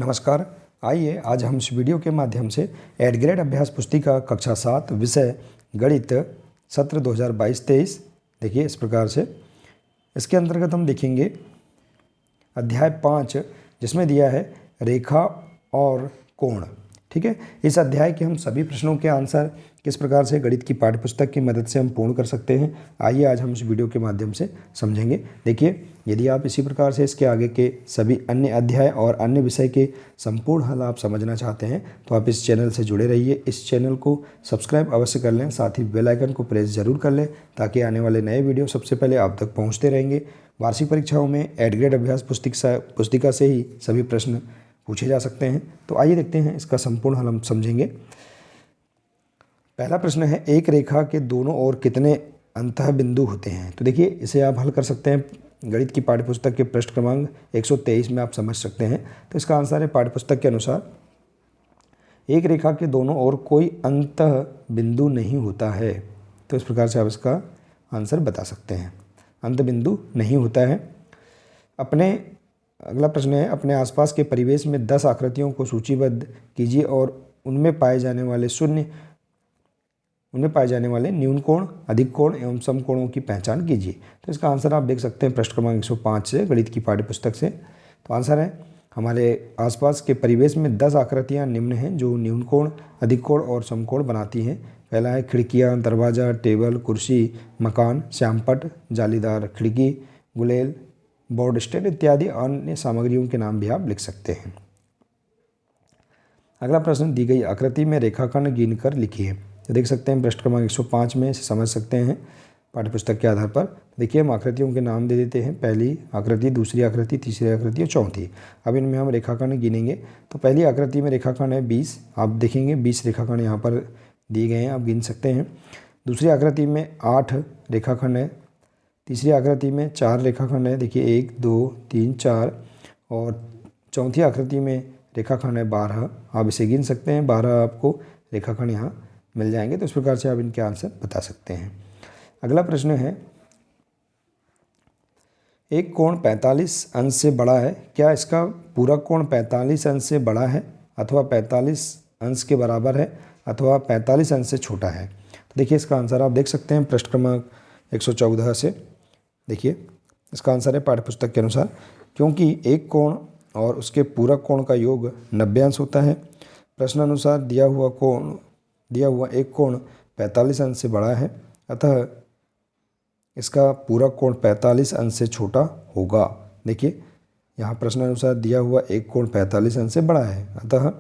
नमस्कार। आइए आज हम इस वीडियो के माध्यम से एड ग्रेड अभ्यास पुस्तिका कक्षा 7 विषय गणित सत्र 2022-23 देखिए इस प्रकार से। इसके अंतर्गत हम देखेंगे अध्याय 5 जिसमें दिया है रेखा और कोण। ठीक है, इस अध्याय के हम सभी प्रश्नों के आंसर किस प्रकार से गणित की पाठ्यपुस्तक की मदद से हम पूर्ण कर सकते हैं, आइए आज हम इस वीडियो के माध्यम से समझेंगे। देखिए, यदि आप इसी प्रकार से इसके आगे के सभी अन्य अध्याय और अन्य विषय के संपूर्ण हल आप समझना चाहते हैं तो आप इस चैनल से जुड़े रहिए। इस चैनल को सब्सक्राइब अवश्य कर लें, साथ ही बेल आइकन को प्रेस जरूर कर लें ताकि आने वाले नए वीडियो सबसे पहले आप तक पहुँचते रहेंगे। वार्षिक परीक्षाओं में एड ग्रेड अभ्यास पुस्तिका से ही सभी प्रश्न पूछे जा सकते हैं। तो आइए देखते हैं इसका संपूर्ण हल हम समझेंगे। पहला प्रश्न है, एक रेखा के दोनों ओर कितने अंतः बिंदु होते हैं। तो देखिए, इसे आप हल कर सकते हैं गणित की पाठ्यपुस्तक के पृष्ठ क्रमांक 123 में आप समझ सकते हैं। तो इसका आंसर है पाठ्यपुस्तक के अनुसार एक रेखा के दोनों ओर कोई अंतः बिंदु नहीं होता है। तो इस प्रकार से आप इसका आंसर बता सकते हैं, अंत बिंदु नहीं होता है। अगला प्रश्न है, अपने आसपास के परिवेश में 10 आकृतियों को सूचीबद्ध कीजिए और उनमें पाए जाने वाले न्यून कोण, अधिक कोण एवं सम कोणों की पहचान कीजिए। तो इसका आंसर आप देख सकते हैं पृष्ठ क्रमांक 105 से गणित की पाठ्यपुस्तक से। तो आंसर है, हमारे आसपास के परिवेश में 10 आकृतियां निम्न हैं जो न्यून कोण, अधिक कोण और समकोण बनाती हैं। पहला है खिड़कियां, दरवाज़ा, टेबल, कुर्सी, मकान, श्यामपट्ट, जालीदार खिड़की, गुलेल, बोर्ड स्टैंड इत्यादि अन्य सामग्रियों के नाम भी आप लिख सकते हैं। अगला प्रश्न, दी गई आकृति में रेखाखंड गिनकर लिखिए। तो देख सकते हैं पृष्ठ क्रमांक 105 में इसे समझ सकते हैं पाठ्यपुस्तक के आधार पर। देखिए, हम आकृतियों के नाम दे देते हैं, पहली आकृति, दूसरी आकृति, तीसरी आकृति और चौथी। अब इनमें हम रेखाखंड गिनेंगे। तो पहली आकृति में रेखाखंड है 20, आप देखेंगे 20 रेखाखंड यहाँ पर दिए गए हैं, आप गिन सकते हैं। दूसरी आकृति में 8 रेखाखंड है। तीसरी आकृति में 4 रेखाखंड है, देखिए 1 2 3 4। और चौथी आकृति में रेखाखंड है 12, आप इसे गिन सकते हैं, 12 आपको रेखाखंड यहाँ मिल जाएंगे। तो इस प्रकार से आप इनके आंसर बता सकते हैं। अगला प्रश्न है, एक कोण 45 अंश से बड़ा है, क्या इसका पूरा कोण 45 अंश से बड़ा है अथवा 45 अंश के बराबर है अथवा 45 अंश से छोटा है। तो देखिए, इसका आंसर आप देख सकते हैं पृष्ठ क्रमांक 114 से। देखिए, इसका आंसर है पाठ्यपुस्तक के अनुसार, क्योंकि एक कोण और उसके पूरक कोण का योग 90 अंश होता है। प्रश्नानुसार दिया हुआ एक कोण 45 अंश से बड़ा है, अतः इसका पूरक कोण 45 अंश से छोटा होगा। देखिए, यहाँ प्रश्नानुसार दिया हुआ एक कोण 45 अंश से बड़ा है, अतः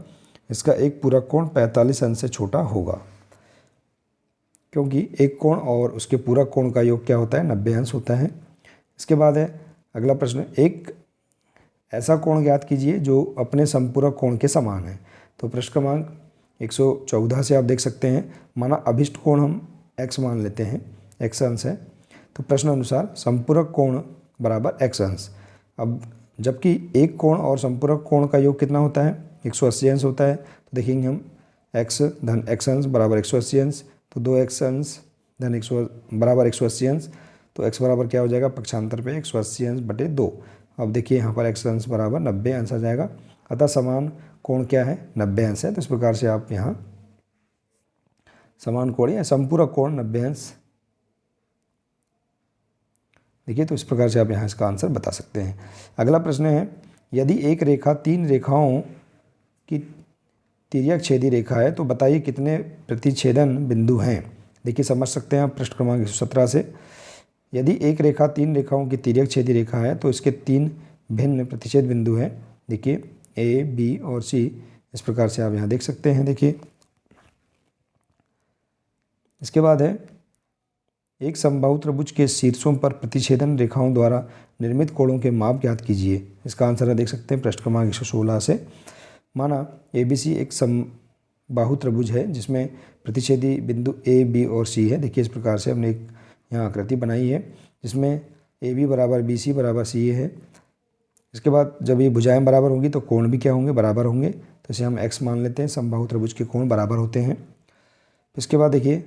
इसका एक पूरक कोण 45 अंश से छोटा होगा, क्योंकि एक कोण और उसके पूरक कोण का योग क्या होता है, 90 अंश होता है। इसके बाद है अगला प्रश्न, एक ऐसा कोण ज्ञात कीजिए जो अपने समपूरक कोण के समान है। तो पृष्ठ क्रमांक 114 से आप देख सकते हैं, माना अभिष्ट कोण हम x मान लेते हैं, x अंश है। तो प्रश्न अनुसार समपूरक कोण बराबर x अंश। अब जबकि एक कोण और समपूरक कोण का योग कितना होता है, 180 अंश होता है। तो देखेंगे हम x धन x अंश बराबर 180 अंश, तो 2x अंश धन 100 बराबर 180 अंश। तो x बराबर क्या हो जाएगा, पक्षांतर पे 180 अंश बटे 2। अब देखिए, यहाँ पर x अंश बराबर 90 अंश आ जाएगा, अतः समान कोण क्या है, 90 अंश है। तो इस प्रकार से आप यहाँ समान कोण या संपूरक कोण 90 अंश, देखिए, तो इस प्रकार से आप यहाँ इसका आंसर बता सकते हैं। अगला प्रश्न है, यदि एक रेखा 3 रेखाओं की तिर्यक छेदी रेखा है तो बताइए कितने प्रतिच्छेदन बिंदु हैं। देखिए, समझ सकते हैं आप पृष्ठ क्रमांक 117 से। यदि एक रेखा 3 रेखाओं की तिर्यक छेदी रेखा है तो इसके 3 भिन्न प्रतिच्छेद बिंदु हैं। देखिए, ए, बी और सी, इस प्रकार से आप यहाँ देख सकते हैं। देखिए, इसके बाद है, एक समबाहु त्रिभुज के शीर्षों पर प्रतिच्छेदन रेखाओं द्वारा निर्मित कोणों के माप ज्ञात कीजिए। इसका आंसर है देख सकते हैं पृष्ठ क्रमांक 116 से। माना ABC एक समबाहु त्रिभुज है जिसमें प्रतिच्छेदी बिंदु ए, बी और सी है। देखिए, इस प्रकार से हमने एक यहाँ आकृति बनाई है जिसमें AB बराबर BC बराबर CA है। इसके बाद जब ये भुजाएं बराबर होंगी तो कोण भी क्या होंगे, बराबर होंगे। तो इसे हम x मान लेते हैं, समबाहु त्रिभुज के कोण बराबर होते हैं। इसके बाद देखिए,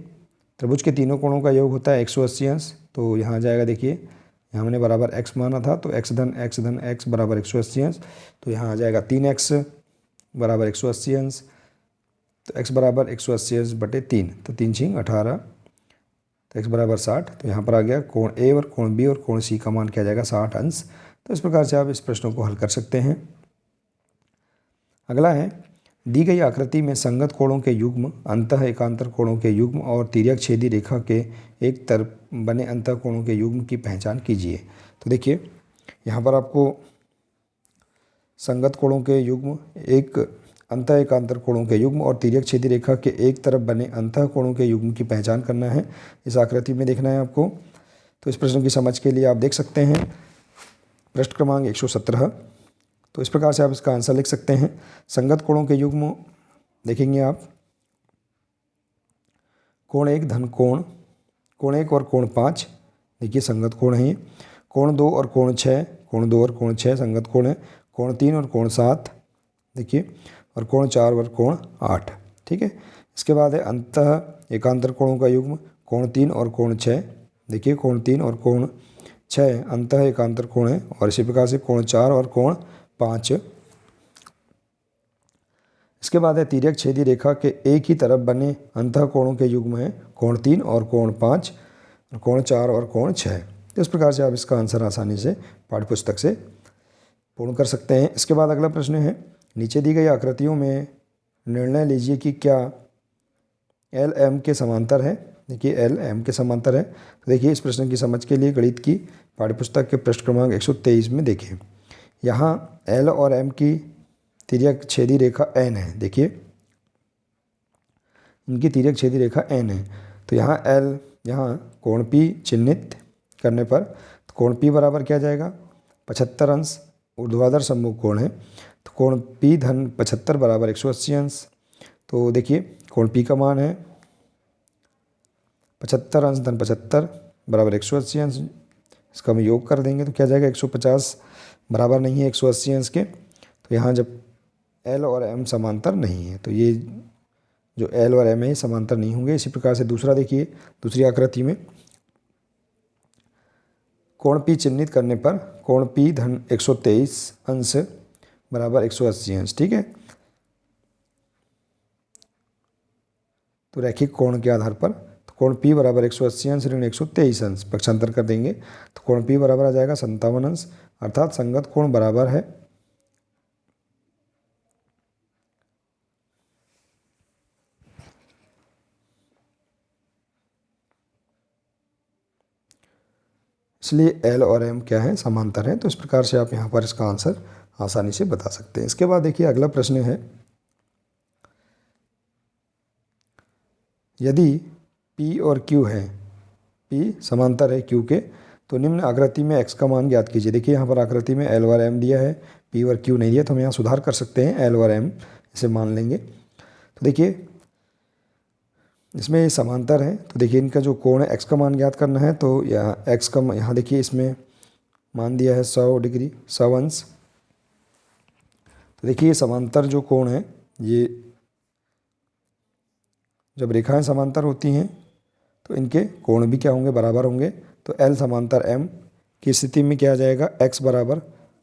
त्रिभुज के तीनों कोणों का योग होता है 180 अंश। तो यहाँ जाएगा, देखिए यहाँ हमने बराबर x माना था, तो x धन x बराबर 180 अंश। तो यहाँ आ जाएगा 3x बराबर 180 अंश, तो x बराबर 180 अंश बटे 3, तो 3 छींग 18, तो x बराबर 60। तो यहाँ पर आ गया कोण A और कोण B और कोण C का मान क्या जाएगा 60 अंश। तो इस प्रकार से आप इस प्रश्नों को हल कर सकते हैं। अगला है, दी गई आकृति में संगत कोणों के युग्म, अंतः एकांतर कोणों के युग्म और तिर्यक छेदी रेखा के एक तरफ बने अंतः कोणों के युग्म की पहचान कीजिए। तो देखिए यहाँ पर आपको संगत कोणों के युग्म, एक अंतः एकांतर कोणों के युग्म और तिर्यक छेदी रेखा के एक तरफ बने अंतः कोणों के युग्म की पहचान करना है। इस आकृति में देखना है आपको। तो इस प्रश्न की समझ के लिए आप देख सकते हैं पृष्ठ क्रमांक 117। तो इस प्रकार से आप इसका आंसर लिख सकते हैं। संगत कोणों के युग्म देखेंगे आप, कोण 1 धन कोण 1 और कोण 5, देखिए संगत कोण है ये। कोण 2 और कोण 6, कोण 2 और कोण 6 संगत कोण है। कोण 3 और कोण 7 देखिए, और कोण 4 और कोण 8, ठीक है। इसके बाद है अंतः एकांतर कोणों का युग्म, कोण 3 और कोण 6, देखिए कोण 3 और कोण 6 अंतः एकांतर कोण है। और इसी प्रकार से कोण 4 और कोण 5। इसके बाद है तिर्यक छेदी रेखा के एक ही तरफ बने अंतः कोणों के युग्म है, कोण 3 और कोण 5, कोण 4 और कोण 6। तो इस प्रकार से आप इसका आंसर आसानी से पाठ्यपुस्तक से पूर्ण कर सकते हैं। इसके बाद अगला प्रश्न है, नीचे दी गई आकृतियों में निर्णय लीजिए कि क्या एल एम के समांतर है। देखिए एल एम के समांतर है। तो देखिए इस प्रश्न की समझ के लिए गणित की पाठ्यपुस्तक के पृष्ठ क्रमांक 123 में देखिए, यहाँ एल और एम की तिर्यक छेदी रेखा एन है। देखिए इनकी तिर्यक छेदी रेखा एन है। तो यहाँ एल, यहाँ कोण पी चिन्हित करने पर तो कोण पी बराबर क्या जाएगा 75 अंश, ऊर्ध्वाधर सम्मुख कोण है। तो कोण पी धन 75 बराबर 180 अंश। तो देखिए कोण पी का मान है 75 अंश धन 75 बराबर 180 अंश। इसका हम योग कर देंगे तो क्या जाएगा 150 बराबर नहीं है 180 अंश के। तो यहाँ जब एल और एम समांतर नहीं है तो ये जो एल और एम है समांतर नहीं होंगे। इसी प्रकार से दूसरा देखिए, दूसरी आकृति में कोण पी चिन्हित करने पर कोण पी धन 123 अंश बराबर 180 अंश, ठीक है। तो रैखिक कोण के आधार पर तो कोण पी बराबर 180 अंश ऋण 123 अंश पक्षांतर कर देंगे तो कोण पी बराबर आ जाएगा 57 अंश, अर्थात संगत कोण बराबर है इसलिए एल और एम क्या है समांतर है। तो इस प्रकार से आप यहाँ पर इसका आंसर आसानी से बता सकते हैं। इसके बाद देखिए अगला प्रश्न है, यदि P और Q है, P समांतर है Q के, तो निम्न आकृति में x का मान ज्ञात कीजिए। देखिए यहाँ पर आकृति में L और M दिया है, P और Q नहीं दिया, तो हम यहाँ सुधार कर सकते हैं, L और M इसे मान लेंगे। तो देखिए इसमें ये समांतर है, तो देखिए इनका जो कोण है x का मान ज्ञात करना है। तो यहाँ x का यहाँ देखिए इसमें मान दिया है 100 डिग्री 100 अंश। तो देखिए समांतर जो कोण है, ये जब रेखाएं समांतर होती हैं तो इनके कोण भी क्या होंगे बराबर होंगे। तो L समांतर M की स्थिति में क्या आ जाएगा x बराबर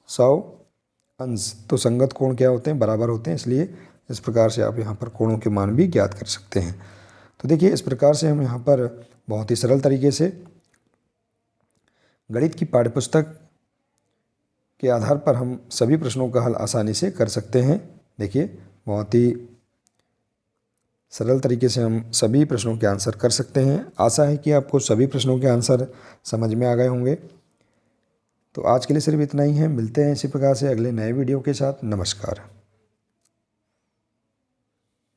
100 अंश। तो संगत कोण क्या होते हैं बराबर होते हैं, इसलिए इस प्रकार से आप यहाँ पर कोणों के मान भी ज्ञात कर सकते हैं। तो देखिए इस प्रकार से हम यहाँ पर बहुत ही सरल तरीके से गणित की पाठ्यपुस्तक के आधार पर हम सभी प्रश्नों का हल आसानी से कर सकते हैं। देखिए बहुत ही सरल तरीके से हम सभी प्रश्नों के आंसर कर सकते हैं। आशा है कि आपको सभी प्रश्नों के आंसर समझ में आ गए होंगे। तो आज के लिए सिर्फ इतना ही है, मिलते हैं इसी प्रकार से अगले नए वीडियो के साथ। नमस्कार।